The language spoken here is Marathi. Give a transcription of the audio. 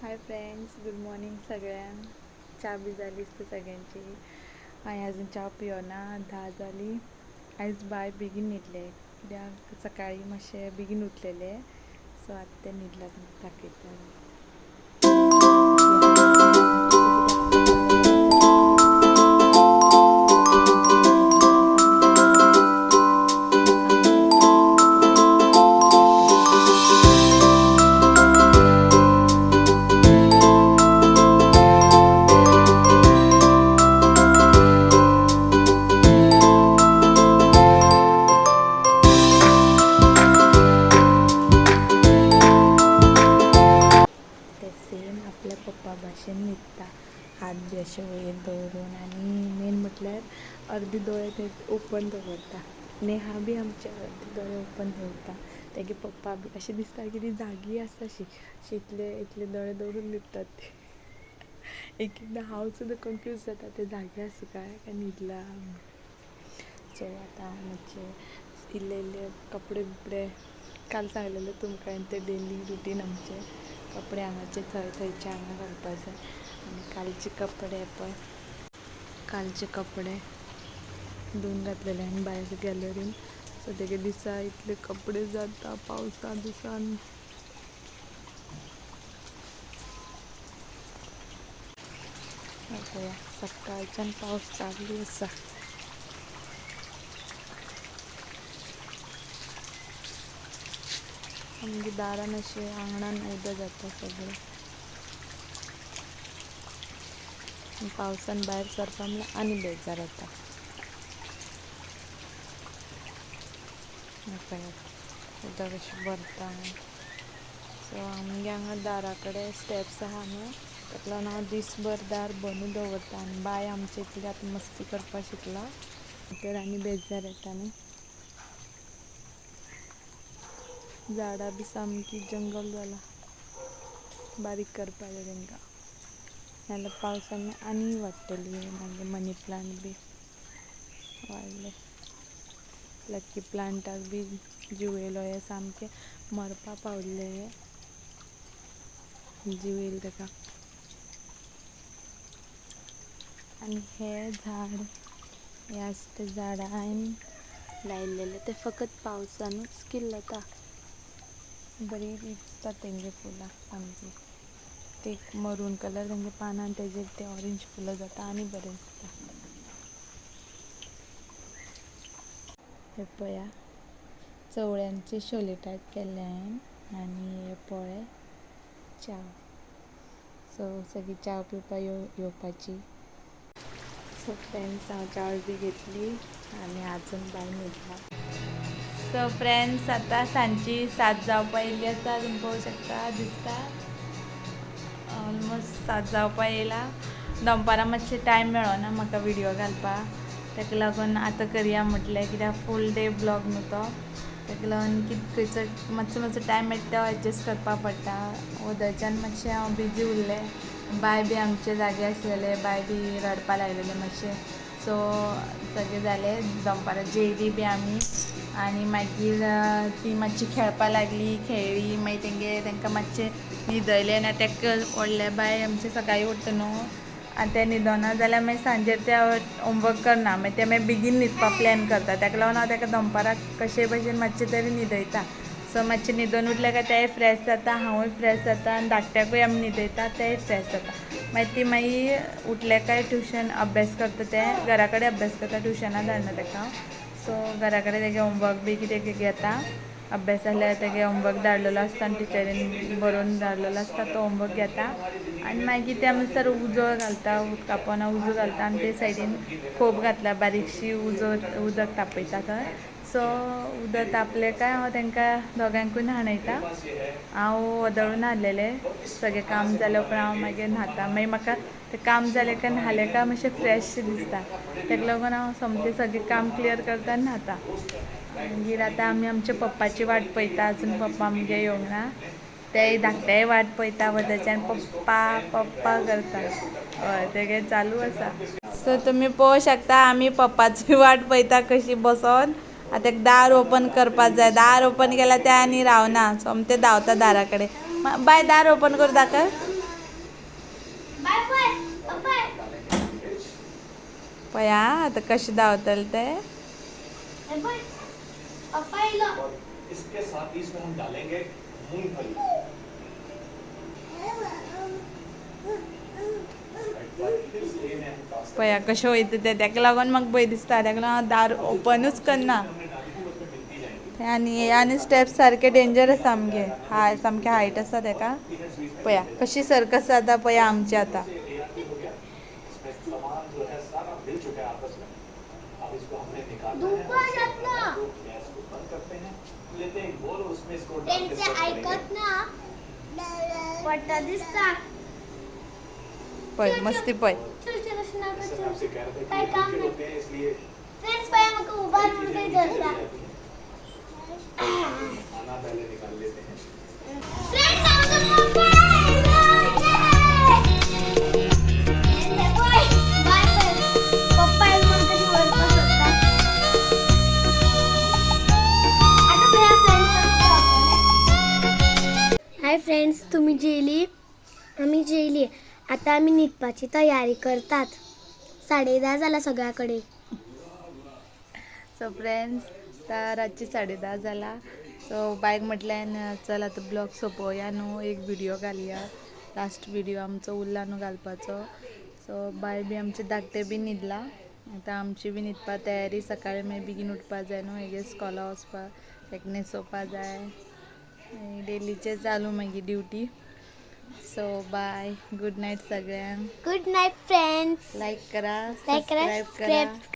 हाय फ्रेंड्स, गुड मॉर्निंग सगळ्यांक. च्या बी जालीच तर सगळ्यांची. हांवें अजून च्या पिवना, 10 जाली. आयज बाय बेगीन न्हिदले कित्याक सकाळी मातशें बेगीन उठलेले, सो आतां ते न्हिदल्यात दाखयता. ते सेम आपल्या पप्पा भाशेन न्हिदता, हात बी अशे वयर दवरून, आनी मेन म्हटल्यार अर्दे दोळे ते ओपन दवरता. नेहा बी आमचे अर्दे दोळे ओपन दवरता. तेगे पप्पा बी अशें दिसता की ती जागी आसा इतले दोळे दवरून न्हिदतात ते. एक एकदां हांव सुद्दां कन्फ्यूज जाता ते जागे आसा काय न्हिदला. सो आतां मातशे इल्ले कपडे बिपडे काल सांगलेले तुमकां ते डेली रुटीन आमचे कपडे हांगाचे थंयचे हांगा घालपा जाय. आनी कालचे कपडे पळय, कालचे कपडे धुवन घातलेले आनी भायर गॅलरीन. सो तेगे दिसा इतले कपडे जाता पावसा दिसान. पळया सकाळच्यान पावस चालू आसा. आमगे दारान अशें आंगणान उदक जाता सगळें. पावसान भायर सरपा म्हणल्यार आनी बेजार जाता. उदक अशें भरता. सो आमगे हांगा दारा कडेन स्टेप्स आहा न्हू, ताका लागून हांव दिसभर दार बंदूच दवरता. आनी बाय आमचे इतली आतां मस्ती करपा शिकला तर आनी बेजार येता न्ही. झाडां बी सामकी जंगल जाला, बारीक करपा जाय तांकां, नाल्यार पावसान आनी वाडटली. मागीर मनी प्लांट बी वाडले, लकी प्लांटाक बी जीव येयलो. हे सामके मरपा पावल्ले, जीव येयलो ताका. आनी हे झाड, हे आसा ते झाड हांवें लायिल्लेले ते फकत पावसानूच किल्लता. बरी दिसता तेंगे फुलां सामकी. ते मरून कलर तेंगे पानां, तेजेर ते ऑरेंज फुलां जाता आनी बरें दिसता. हे पळया चवळ्यांचे शोले टायप केल्ले हांवें. आनी हे पळय च्या. सो सगळीं च्या पिवपा येवपाची. सो फ्रेंड्स, हांव च्या बी घेतली आनी आजून बाय न्हिदला. सो फ्रेंड्स, आतां सांजची 7 जावपा येयली आसा. तुमी पळोवंक शकता, दिसता ऑलमोस्ट 7 जावपा येयला. दनपारां मातशें टायम मेळना म्हाका विडियो घालपाक, ताका लागून आतां करया म्हटलें, कित्याक फूल डे ब्लॉग न्हू तो. ताका लागून खंयचो मातसो टायम मेळटा तो एडजस्ट करपा पडटा. वदळच्यान मातशें हांव बिजी उरलें. बाय बी आमचे जागे आसलेले, बाय बी रडपा लायलेले मातशें. सो सगळें जालें. दनपारां जेयली बी आमी आनी मागीर ती मातशी खेळपा लागली, खेळ्ळी. मागीर तांकां मातशें न्हिदयलें. आनी ताका व्हडले बाय आमचे सकाळीं उठ्ठा न्हू, आनी ते न्हिदना जाल्यार मागीर सांजेर ते होमवर्क करना. मागीर ते मागीर बेगीन न्हिदपा प्लॅन करता. ताका लागून हांव ताका दनपारां कशे भशेन मातशें तरी न्हिदयता. सो मातशें न्हिदून उठले काय तेय फ्रेश जाता, हांवूय फ्रेश जाता, आनी धाकट्याकूय आमी न्हिदयता, तेय फ्रेश जाता. मागीर ती मागीर उठले काय ट्युशन अभ्यास करता. ते घरा कडेन अभ्यास करता, ट्युशना धाडना ताका. सो घरा कडेन तेगे होमवर्क बी कितें घेता. अभ्यास आसल्यार तेगे होमवर्क धाडलेलो आसता आनी टिचरीन बरोवन धाडलेलो आसता, तो होमवर्क घेता. आनी मागीर त्या अनुसार उजो घालता, उदका पोंदा उजो घालता. आनी ते सायडीन खोप घातला, बारीकशी उदक तापयता थंय. सो उदक तापलें काय हांव तांकां दोगांकूय न्हाणयता. हांव वदळून हाडलेलें, सगळें काम जाल्या उपरांत हांव मागीर न्हाता. मागीर म्हाका तें काम जालें काय न्हालें काय मातशें फ्रेश दिसता. ताका लागून हांव सोमतें सगळें काम क्लियर करता आनी न्हाता. मागीर आतां आमी आमच्या पप्पाची वाट पळयता. आजून पप्पा आमगे येवंक ना. तेय धाकटेय वाट पळयता वदळच्यान, पप्पा पप्पा करता. हय, तेगे चालू आसा. सो तुमी पळोवंक शकता, आमी पप्पाची वाट पळयता कशी बसोन. आतां ताका दार ओपन करपा जाय. दार ओपन केल्यार ते आनी रावना, सोमते धांवता दारा कडेन. बाय दार ओपन करून दाखय. पया आता कशी धावतल ते इसके साथ ही इसमें हम डालेंगे मूंगफली। पया कशें वयता ते ताका लागून म्हाका भंय दिसता ताका लागून हांव दार ओपनूच करना आनी स्टेप्स सारके डेंजरस सामके सामके हायट आसा ताका पया कशी सर्कस जाता पया आमची आतां पय मस्ती पय हाय फ्रेंड्स, तुम्ही जेली आम्ही जेली आता आम्ही न्हिदपाची तयारी करतात 10:30 जाला सगळ्याकडे सो फ्रेंड्स तर रातची 10:30 जाला सो बायक म्हटल्यार चल आतां ब्लॉग सोंपोवया न्हू एक व्हिडिओ घालया लास्ट व्हिडिओ आमचो उरला न्हू घालपाचो सो बाय बी आमचे धाकटे बी न्हिदला आतां आमची बी न्हिदपा तयारी सकाळी मागीर बेगीन उठपा जाय न्हू हेगे स्कॉला वचपा ताका न्हेसोवपा जाय डेलीचे चालू मागीर duty so bye good night सगळ्यांक गुड नाईट फ्रेंड्स लाईक करा लाईक करा सबस्क्राईब करा